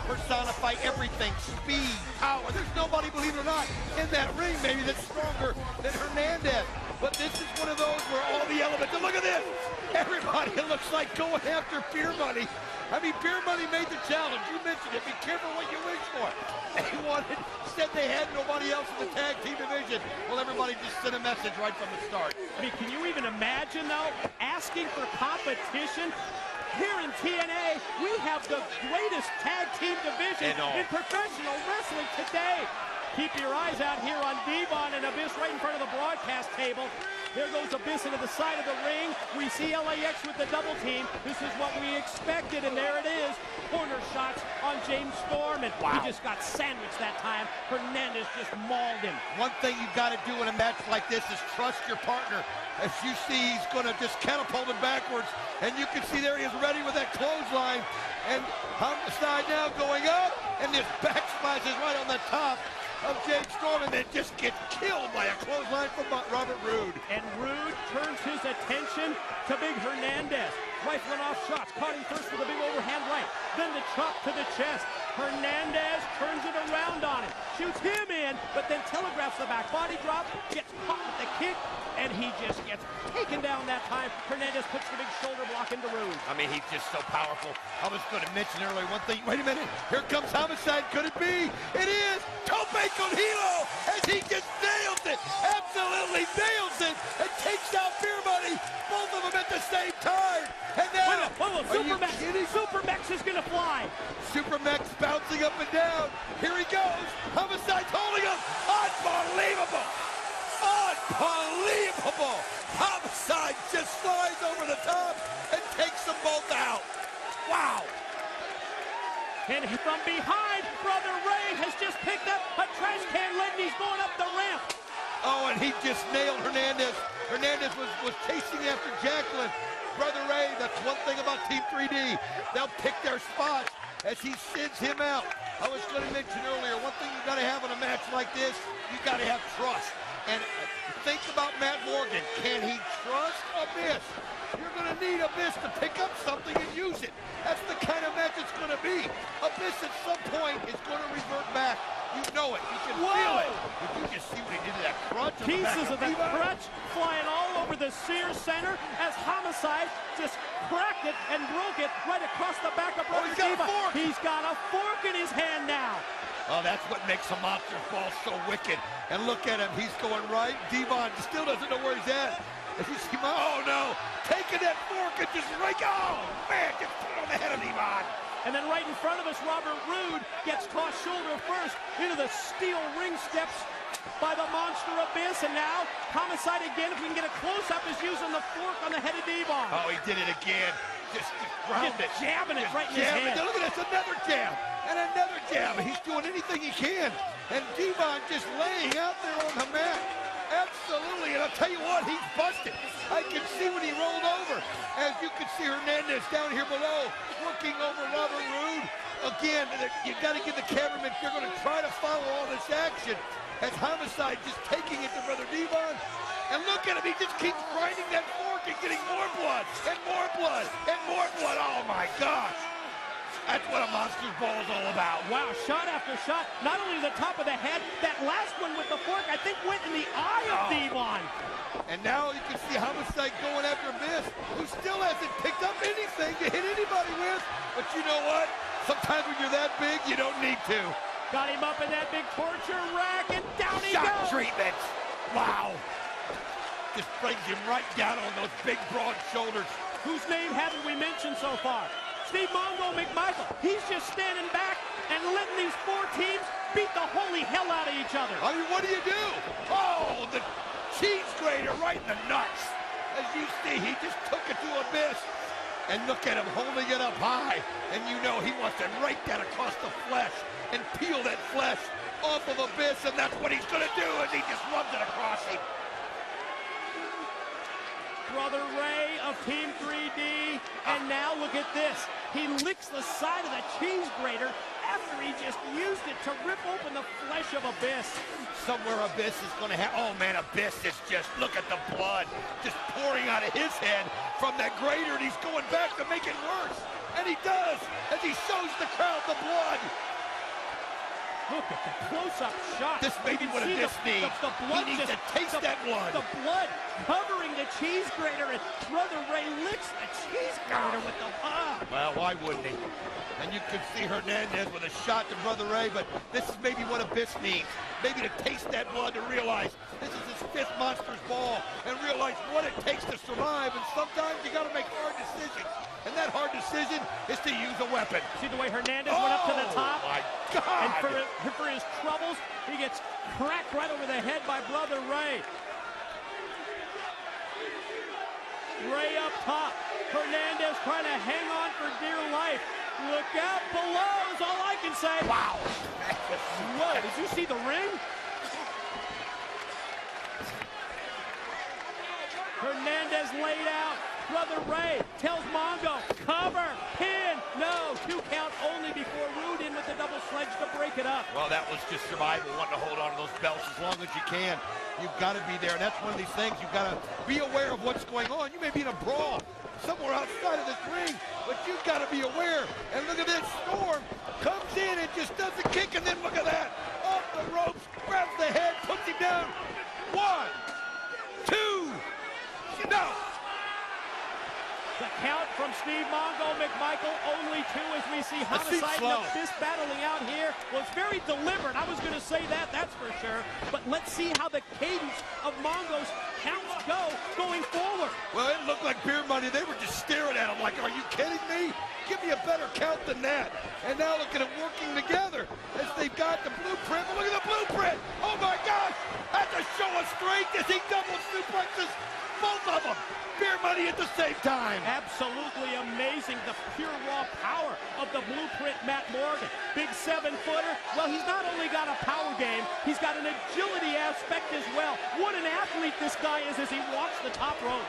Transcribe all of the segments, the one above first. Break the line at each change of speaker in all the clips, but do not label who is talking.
personify everything. Speed, power. There's nobody, believe it or not, in that ring maybe that's stronger than Hernandez. But this is one of those where all the elements, and look at this. Everybody, it looks like going after Beer Money. I mean, Beer Money made the challenge. You mentioned it. Be careful what you wish for. They said they had nobody else in the tag team division. Well, everybody just sent a message right from the start.
I mean, can you even imagine, though, asking for competition? Here in TNA, we have the greatest tag team division in professional wrestling today. Keep your eyes out here on Devon and Abyss right in front of the broadcast table. There goes Abyss into the side of the ring. We see LAX with the double team. This is what we expected, and there it is. Corner shots on James Storm, and he just got sandwiched that time. Hernandez just mauled him.
One thing you've got to do in a match like this is trust your partner. As you see, he's going to just catapult him backwards, and you can see there he is ready with that clothesline. And Homicide now going up, and this back splash is right on the top of James Storm, and then just gets killed by a clothesline from Robert Roode.
And Roode turns his attention to Big Hernandez. Rifling off shots, caught him first with a big overhand right, then the chop to the chest. Hernandez turns it around on him, shoots him in, but then telegraphs the back body drop, gets caught with the kick, and he just gets taken down that time. Hernandez puts the big shoulder block into Roode.
I mean, he's just so powerful. I was going to mention earlier one thing. Wait a minute. Here comes Homicide. Could it be? It is. Tope con Hilo as he just nails it. Absolutely nails it. And takes out Beer Money. Both of them at the same time. And now,
Supermax is going to fly.
Supermax bouncing up and down. Here he goes. Homicide's holding him. Unbelievable. Unbelievable! Homicide just flies over the top and takes them both out. Wow!
And from behind, Brother Ray has just picked up a trash can lid and he's going up the ramp.
Oh, and he just nailed Hernandez. Hernandez was chasing after Jacqueline. Brother Ray, that's one thing about Team 3D. They'll pick their spots as he sends him out. I was going to mention earlier, one thing you've got to have in a match like this, you've got to have trust. And think about Matt Morgan. Can he trust Abyss? You're going to need Abyss to pick up something and use it. That's the kind of match it's going to be. Abyss at some point is going to revert back. You know it. You can feel it. Did you just see what he did to that crutch?
Pieces of the crutch flying all over the Sears Center as Homicide just cracked it and broke it right across the back of Brother Diva. He's got a fork in his hand now.
Oh, that's what makes a monster ball so wicked. And look at him, he's going right. Devon still doesn't know where he's at. If you see oh no, taking that fork and just oh man, just put it on the head of Devon.
And then right in front of us, Robert Roode gets tossed shoulder first into the steel ring steps by the monster Abyss. And now, Homicide again, if we can get a close-up, is using the fork on the head of Devon.
Oh, he did it again. Just ground it.
Jabbing it right in his head.
Look at this, another jab. And another jab. He's doing anything he can. And Devon just laying out there on the mat. Absolutely. And I'll tell you what, he's busted. I can see when he rolled over. As you can see Hernandez down here below, looking over Robert Roode. Again, you got to give the cameraman, if you're going to try to follow all this action, as Homicide just taking it to Brother Devon. And look at him, he just keeps grinding that fork and getting more blood, and more blood, and more blood. Oh my gosh. That's what a monster's ball is all about.
Wow, shot after shot. Not only the top of the head, that last one with the fork, I think went in the eye of Devon.
And now you can see Homicide going after Abyss, who still hasn't picked up anything to hit anybody with. But you know what? Sometimes when you're that big, you don't need to.
Got him up in that big torture rack, and down he goes.
Shot treatment. Wow. Just brings him right down on those big, broad shoulders.
Whose name haven't we mentioned so far? Steve Mongo McMichael. He's just standing back and letting these four teams beat the holy hell out of each other.
I mean, what do you do? Oh, the cheese grater right in the nuts. As you see, he just took it to Abyss. And look at him holding it up high. And you know he wants to right down across the flesh and peel that flesh off of Abyss. And that's what he's going to do as he just rubs it across him.
Brother Ray of Team 3D, and now look at this. He licks the side of the cheese grater after he just used it to rip open the flesh of Abyss.
Somewhere Abyss is going to have, oh man, Abyss is just, look at the blood just pouring out of his head from that grater, and he's going back to make it worse. And he does, as he shows the crowd the blood.
Look at the close-up shot.
This may be what a disc needs.
The blood
he needs
just,
to taste that blood.
The blood covering the cheese grater, and Brother Ray licks the cheese grater with the
Well, why wouldn't he? And you can see Hernandez with a shot to Brother Ray, but this is maybe what Abyss needs. Maybe to taste that blood, to realize this is his 5th Monsters ball, and realize what it takes to survive. And sometimes you got to make hard decisions. And that hard decision is to use a weapon.
See the way Hernandez went up to the top?
Oh, my God.
And for his troubles, he gets cracked right over the head by Brother Ray. Ray up top. Hernandez trying to hang on for dear life. Look out below is all I can say.
Wow.
Whoa, did you see the ring? Hernandez laid out. Brother Ray tells Mongo, cover, pin, no, 2 count only before Rude in with the double sledge to break it up.
Well, that was just survival, wanting to hold on to those belts as long as you can. You've got to be there, and that's one of these things. You've got to be aware of what's going on. You may be in a brawl somewhere outside of this ring, but you've got to be aware. And look at this, Storm comes in and just does the kick, and then look at that. Off the ropes, grabs the head, puts him down. 1, 2, no.
The count from Steve Mongo McMichael, only 2 as we see Homicide and Abyss battling out here. Well, it's very deliberate. I was going to say that, that's for sure. But let's see how the cadence of Mongo's counts go going forward.
Well, it looked like Beer Money. They were just staring at him like, are you kidding me? Give me a better count than that. And now look at them working together as they've got the blueprint. But look at the blueprint. Oh, my gosh. That's a show of strength as he double suplexes both of them. Beer Money at the same time.
Absolutely amazing, the pure raw power of the blueprint Matt Morgan. Big 7-footer. Well, he's not only got a power game, he's got an agility aspect as well. What an athlete this guy is as he walks the top rope.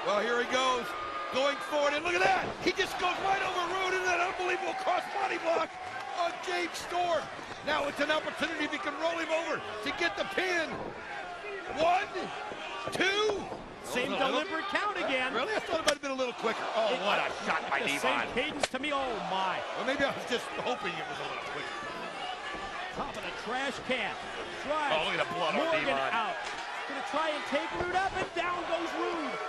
Well, here he goes, going forward, and look at that. He just goes right over Rude in that unbelievable cross-body block on James Storm. Now it's an opportunity if he can roll him over to get the pin. 1, 2.
Same deliberate count again.
Really? I thought it might have been a little quicker. Oh, what a shot by Devon.
Same cadence to me. Oh, my.
Well, maybe I was just hoping it was a little quicker.
Top of the trash can.
Oh, look at the blood on
Morgan
Devon.
out. Gonna try and take Rude up, and down goes Rude.